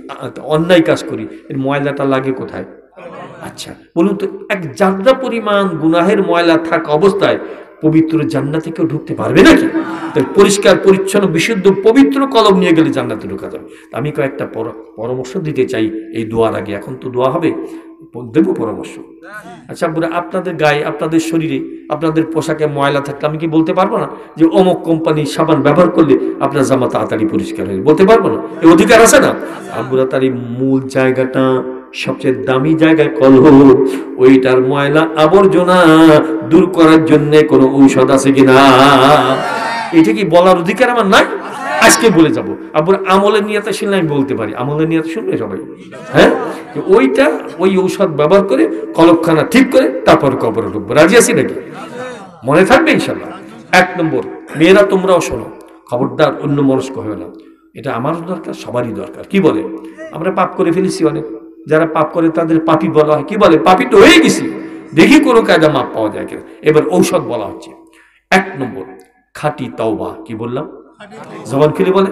অন্যায় কাজ করি, এর ময়লাটা লাগে কোথায়? আচ্ছা বলুন তো, এক জাররা পরিমাণ গুনাহের ময়লা থাকা অবস্থায় পবিত্র জান্নাতে কেউ ঢুকতে পারবে নাকি? পরিষ্কার পরিচ্ছন্ন বিশুদ্ধ পবিত্র কলম নিয়ে গেলে জান্নাতে ঢোকা যাবে। আমি কয়েকটা পরামর্শ দিতে চাই এই দোয়ার আগে। এখন তো দোয়া হবে, দেবো পরামর্শ। আচ্ছা বুড়া, আপনাদের গায়ে, আপনাদের শরীরে, আপনাদের পোশাকে ময়লা থাকলে আমি কি বলতে পারবো না যে অমুক কোম্পানির সাবান ব্যবহার করলে আপনার জামা তাড়াতাড়ি পরিষ্কার হয়ে? বলতে পারবো না? এই অধিকার আছে না? আব্বুরা তার এই মূল জায়গাটা, সবচেয়ে দামি জায়গায় কলহ, ওইটার ময়লা আবর্জনা দূর করার জন্য কোনো ঔষধ আছে কিনা? এটা কি বলার অধিকার আমার নাই? আজকে বলে যাবো। আবার আমলের নিয়তে শুনলে আমি বলতে পারি, আমলের নিয়তে শুনবে সবাই, হ্যাঁ, ওইটা ওই ঔষধ ব্যবহার করে কলবখানা ঠিক করে তারপর কবরে ঢুকবো। রাজি আছি নাকি? মনে থাকবে ইনশাল্লাহ। 1 নম্বর, মেয়েরা তোমরাও শোনো, খবরদার অন্য মনস্ক হয়ে না। এটা আমারও দরকার, সবারই দরকার। কি বলে? আমরা পাপ করে ফেলেছি অনেক, যারা পাপ করে তাদের পাপী বলা হয়। কি বলে? পাপী তো হয়ে গেছি, দেখি কোনো কায়দা মাপ পাওয়া যায় কিনা। এবার ঔষধ বলা হচ্ছে। 1 নম্বর, খাঁটি তওবা। কি বললাম? জবান খুলে বলে,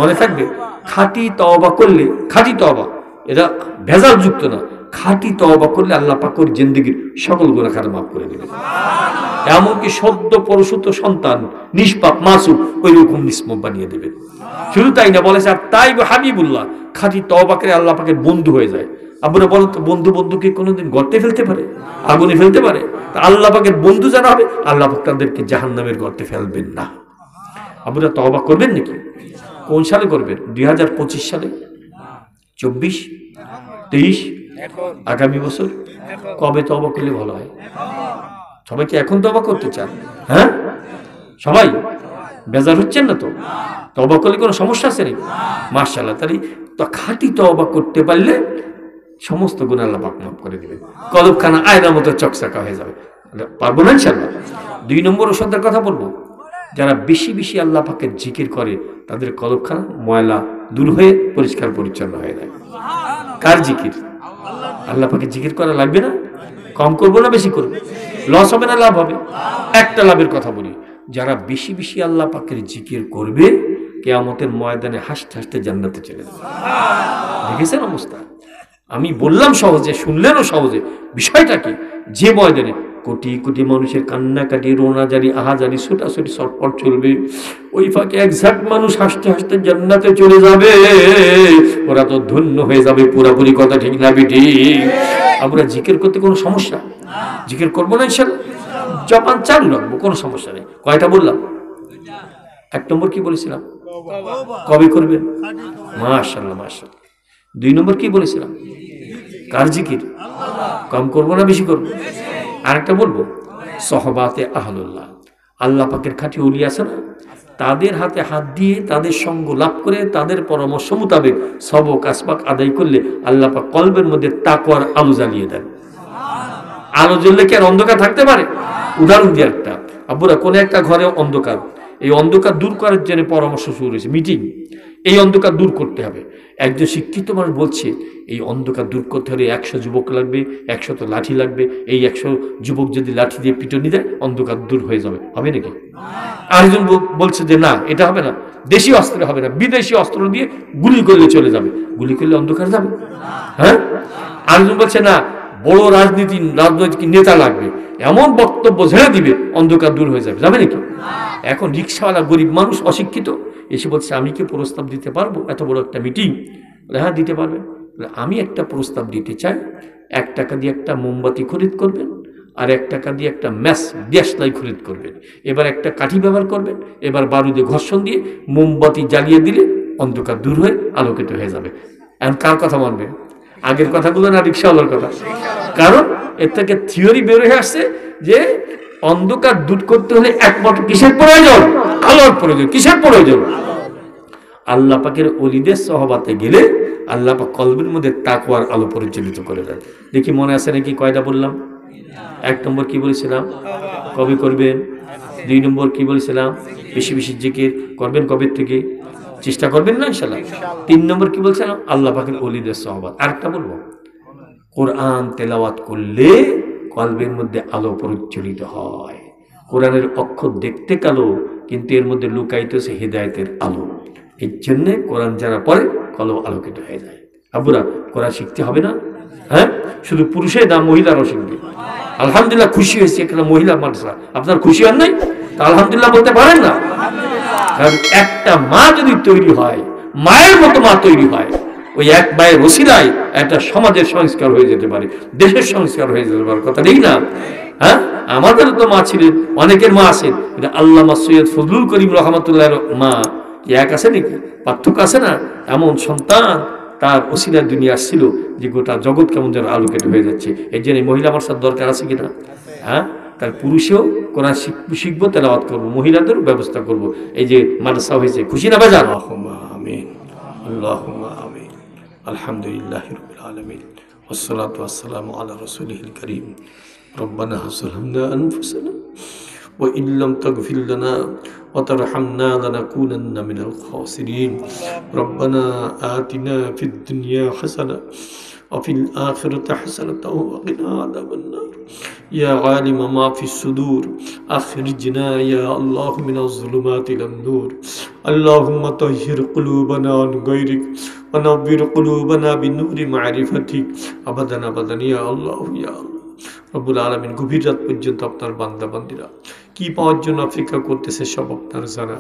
মনে থাকবে। খাঁটি তওবা করলে, খাঁটি তওবা, এটা ভেজাল যুক্ত না, খাঁটি তওবা করলে আল্লাহ পাক ওর জিন্দেগির সকল গুনাহ খাতা মাফ করে দেবে। এমনকি সদ্য প্রসূত সন্তান নিষ্পাপ মাসুম ওই রকম নিষ্পাপ বানিয়ে দেবে। শুধু তাই না, বলেছে আর তাই হাবিবুল্লাহ, খাঁটি তওবা করে আল্লাহ পাকের বন্ধু হয়ে যায়। আপনারা বলেন তো, বন্ধুকে কোনোদিন গর্তে ফেলতে পারে? আগুনে ফেলতে পারে? আল্লাহ পাকের বন্ধু যারা হবে, আল্লাহ পাক তাদেরকে জাহান্নামের গর্তে ফেলবেন না। আপনারা তওবা করবেন নাকি? কোন সালে করবেন? 2025 সালে, 24, 23, আগামী বছর? কবে তওবা করলে ভালো হয়? সবাই কি এখন তওবা করতে চান? হ্যাঁ, সবাই বেজার হচ্ছেন না তো? তওবা করলে কোনো সমস্যা আছে নাকি? মাশাআল্লাহ। তাহলে তো খাঁটি তওবা করতে পারলে সমস্ত গুনাহ আল্লাহ পাক মাফ করে দিবেন, কলবখানা আয়নার মতো চকচকা হয়ে যাবে। পারবো না ইনশাআল্লাহ। 2 নম্বর ওষুধের কথা বলবো, যারা বেশি বেশি আল্লাহ পাকের জিকির করে তাদের কলবখানা ময়লা দূর হয়ে পরিষ্কার পরিচ্ছন্ন হয়ে যায়। কার জিকির? আল্লাহ পাকের জিকির করা লাগবে না? কম করবো না বেশি করবো? লস হবে না লাভ হবে? একটা লাভের কথা বলি, যারা বেশি বেশি আল্লাহ পাকের জিকির করবে কিয়ামতের ময়দানে হাসতে হাসতে জান্নাতে চলে যাবে। দেখেছেন অবস্থা? আমি বললাম সহজে, শুনলেনও সহজে। বিষয়টা কি? যে ময়দানে কোটি কোটি মানুষের কান্নাকাটি, রোনাজারি, আহাজারি, ছোটাছুটি ছটফট চলবে, ওই ফাঁকে একঝাঁক মানুষ হাসতে হাসতে জান্নাতে চলে যাবে। ওরা তো ধন্য হয়ে যাবে পুরাপুরি। কথা ঠিক না বেটি? আমরা জিকির করতে কোনো সমস্যা? জিকির করবো না ইনশাআল্লাহ, জবান চালু রাখবো, কোনো সমস্যা নেই। কয়টা বললাম? 1 নম্বর কি বলেছিলাম? কবে করবেন? মাশাআল্লাহ মাশাআল্লাহ। 2 নম্বর কি বলেছিলাম? কার জিকির? কম করবো না বেশি করবো? আরেকটা বলবো, সহবাতে আহলুল্লাহ, আল্লাহ পাকের খাঁটি ওলি আছে না, তাদের হাতে হাত দিয়ে তাদের সঙ্গ লাভ করে তাদের পরামর্শ মোতাবেক সবক আসবাক আদায় করলে আল্লাহ পাক কলবের মধ্যে তাকওয়ার আলো জ্বালিয়ে দেন। আলো জ্বললে কি আর অন্ধকার থাকতে পারে? উদাহরণ দিয়ে একটা, আব্বুরা কোন একটা ঘরে অন্ধকার, এই অন্ধকার দূর করার জন্য পরামর্শ শুরু হয়েছে, মিটিং, এই অন্ধকার দূর করতে হবে। একজন শিক্ষিত মানুষ বলছে এই অন্ধকার দূর করতে হলে 100 যুবক লাগবে, 100 লাঠি লাগবে, এই 100 যুবক যদি লাঠি দিয়ে পিটনি দেয় অন্ধকার দূর হয়ে যাবে, হবে নাকি? আরেকজন বলছে যে না, এটা হবে না, দেশি অস্ত্র হবে না, বিদেশি অস্ত্র দিয়ে গুলি করলে চলে যাবে, গুলি করলে অন্ধকার যাবে? হ্যাঁ। আরেকজন বলছে না, বড় রাজনৈতিক নেতা লাগবে, এমন বক্তব্য ঝেড়ে দিবে অন্ধকার দূর হয়ে যাবে, যাবে নাকি? এখন রিক্সাওয়ালা গরিব মানুষ অশিক্ষিত এসে বলছে আমি কি প্রস্তাব দিতে পারবো, এত বড় একটা মিটিং? হ্যাঁ দিতে পারবেন। আমি একটা প্রস্তাব দিতে চাই, 1 টাকা দিয়ে একটা মোমবাতি খরিদ করবেন, আর 1 টাকা দিয়ে একটা দেশলাই খরিদ করবেন, এবার একটা কাঠি ব্যবহার করবেন, এবার বারুদে ঘর্ষণ দিয়ে মোমবাতি জ্বালিয়ে দিলে অন্ধকার দূর হয়ে আলোকিত হয়ে যাবে। এখন কার কথা মানবে? আগের কথাগুলো না রিক্সাওয়ালার কথা? কারণ এর থেকে থিওরি বের হয়ে আসছে যে অন্ধকার দূর করতে হলে একমাত্র কিসের প্রয়োজন? আলোর প্রয়োজন। কিসের প্রয়োজন? আল্লাহ পাকের ওলিদের সহবাতে গেলে আল্লাহ পাক কলবের মধ্যে তাকওয়ার আলো পরিচালিত করে দেন। দেখি মনে আছে নাকি কয়টা বললাম? 1 নম্বর কি বলেছিলাম? কবে করবেন? 2 নম্বর কি বলেছিলাম? বেশি বেশি জিকির করবেন। কবে থেকে চেষ্টা করবেন না ইনশাআল্লাহ? 3 নম্বর কি বলছিলাম? আল্লাহ পাকের ওলিদের সহবাত। আরেকটা বলবো, কোরআন তেলাওয়াত করলে কলবের মধ্যে আলো পরিচালিত হয়। কোরআনের অক্ষর দেখতে কালো, কিন্তু এর মধ্যে লুকাইতেছে হেদায়েতের আলো। এর জন্যে কোরআন যারা পড়ে কলব আলোকিত হয়ে যায়। আব্বুরা কোরআন শিখতে হবে না? হ্যাঁ, শুধু পুরুষের না, মহিলারাও শিখবে। আলহামদুলিল্লাহ, খুশি হয়েছে এখানে মহিলা মাদ্রাসা। আপনার খুশি হন নাই? তা আলহামদুলিল্লাহ বলতে পারেন না? কারণ একটা মা যদি তৈরি হয়, মায়ের মতো মা তৈরি হয়, ওই এক মায়ের ওসিলায় একটা সমাজের সংস্কার হয়ে যেতে পারে, দেশের সংস্কার হয়ে যেতে পারে। কথা নেই না? হ্যাঁ, আমাদের তো মা ছিলেন, অনেকের মা আছেন, আল্লামা সৈয়দ ফজলুল করিম রহমতুল্লাহর মা এক আছে নাকি? পার্থক্য আছে না? এমন সন্তান তার ওসিলার দুনিয়া আসছিল যে গোটা জগৎ কেমন যেন আলোকিত হয়ে যাচ্ছে। এই জন্য মহিলা মাদ্রাসার দরকার আছে কিনা? হ্যাঁ, তার পুরুষেও কোরআন শিখবো, তেলাওয়াত করবো, মহিলাদেরও ব্যবস্থা করব। এই যে মাদ্রাসা হয়েছে, খুশি না বাজার? আমিন, আল্লাহুম্মা আমিন। আলহামদুলিল্লাহি রাব্বিল আলামিন, ওয়াসসালাতু ওয়াসসালামু আলা রাসূলিল কারীম। রব্বানা হাসবুনা আনফুসানা ওয়া ইন লাম তাগফির লানা ওয়া তারহামনা লানাকুনান্না মিনাল খাসিরিন। রব্বানা আতিনা ফিদ দুনিয়া হাসানা ওয়া ফিল আখিরাতি হাসানাতাও ওয়া কিনা আযাবান নার। ইয়া আলিমা মা ফিস সুদূর আখরিজনা ইয়া আল্লাহ মিনাজ যুলুমাতি ইলান নূর। আল্লাহুম্মা তাহহির কুলুবানা আন গায়রিক ওয়া নাব্বির কুলুবানা বিনূরি মারিফাতিক আবাদান আবাদান ইয়া আল্লাহ ইয়া আল্লাহ। রব্বুল আলামিন, গভীর রাত পর্যন্ত আপনার বান্দা বান্দিরা কি পাওয়ার জন্য অপেক্ষা করতেছে সব আপনার জানা।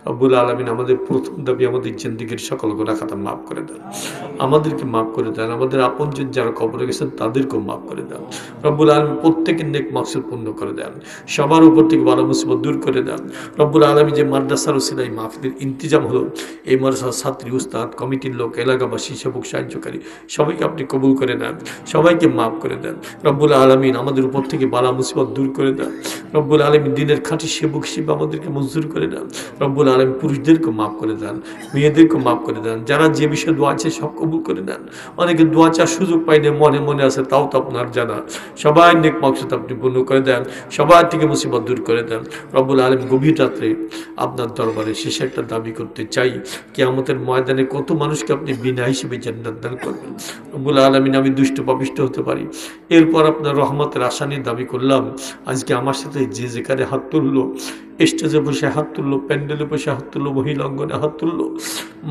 রব্বুল আলামিন, আমাদের প্রথম দাবি আমাদের জিন্দেগির সকল গুনাহ খাতা মাফ করে দেন, আমাদেরকে মাফ করে দেন, আমাদের আপনজন যারা কবরে গেছেন তাদেরকেও মাফ করে দেন। রব্বুল আলামিন, প্রত্যেকের নেক মাকসুদ পূর্ণ করে দেন, সবার উপর থেকে বালা মুসিবত দূর করে দেন। রব্বুল আলামিন, যে মাদ্রাসার ওসিলায় মাহফিলের ইন্তজাম হলো, এই মাদ্রাসার ছাত্রী, উস্তাদ, কমিটির লোক, এলাকাবাসী, সেবক, সাহায্যকারী সবাইকে আপনি কবুল করে নেন, সবাইকে মাফ করে দেন। রব্বুল আলামিন, আমাদের উপর থেকে বালা মুসিবত দূর করে দেন। রব্বুল আলামিন, দিনের খাঁটি সেবক হিসেবে আমাদেরকে মঞ্জুর করে দেন। রব্বুল আলামিন, পুরুষদেরকে মাফ করে দেন, মেয়েদেরকে মাফ করে দেন, যারা যে বিষয়ে দোয়া আছে সব কবুল করে দেন। অনেকে দোয়া চার সুযোগ পাইনি, মনে মনে আছে, তাও তো আপনার জানা। সবাই নেক মাকসুদ আপনি পূর্ণ করে দেন, সবার থেকে মুসিবত দূর করে দেন। রব্বুল আলামিন, গভীর রাত্রে আপনার দরবারে শেষে একটা দাবি করতে চাই, কিয়ামতের ময়দানে কত মানুষকে আপনি বিনা হিসেবে জান্নাত দান করবেন। রব্বুল আলামিন, আমি দুষ্ট পাপিষ্ট হতে পারি, এরপর আপনার রহমতের আশা নিয়ে দাবি করলাম। আজকে আমার সাথে যে যেখানে হাত তুললো, স্টেজে বসে হাত তুললো, প্যান্ডেলে বসে হাত তুললো, মহিলা অঙ্গনে হাত তুললো,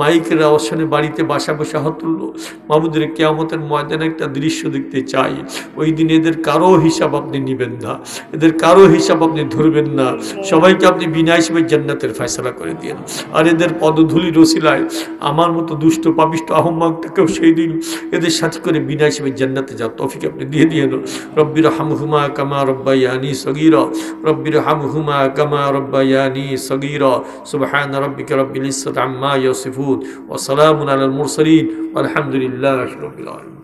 মাইকের আওয়াজে বাড়িতে বাসা বসে হাত তুললো, মাহবুদের কিয়ামতের ময়দানে একটা দৃশ্য দেখতে চাই। ওই দিন এদের কারো হিসাব আপনি নেবেন না, এদের কারো হিসাব আপনি ধরবেন না, সবাইকে আপনি বিনা হিসেবে জান্নাতের ফয়সালা করে দিন। আর এদের পদধূলি রসিলায় আমার মতো দুষ্ট পাপিষ্ট আহম্মকটাকেও সেই দিন এদের সাথে করে বিনা হিসেবে জান্নাতে যাওয়ার তৌফিক আপনি দিয়ে দিয়েন। রব্বির হামহুমা কামা রব্বায়ানি সগীরা, রব্বির হামহুমা কামা রব্বায়ানি সগীরা। সুবহান রাব্বিকা রব্বিল ইজ্জাতি আম্মা ইয়াসিফুন ওয়া সালামুন আলাল মুরসালিন ওয়ালহামদুলিল্লাহি রাব্বিল আলামিন।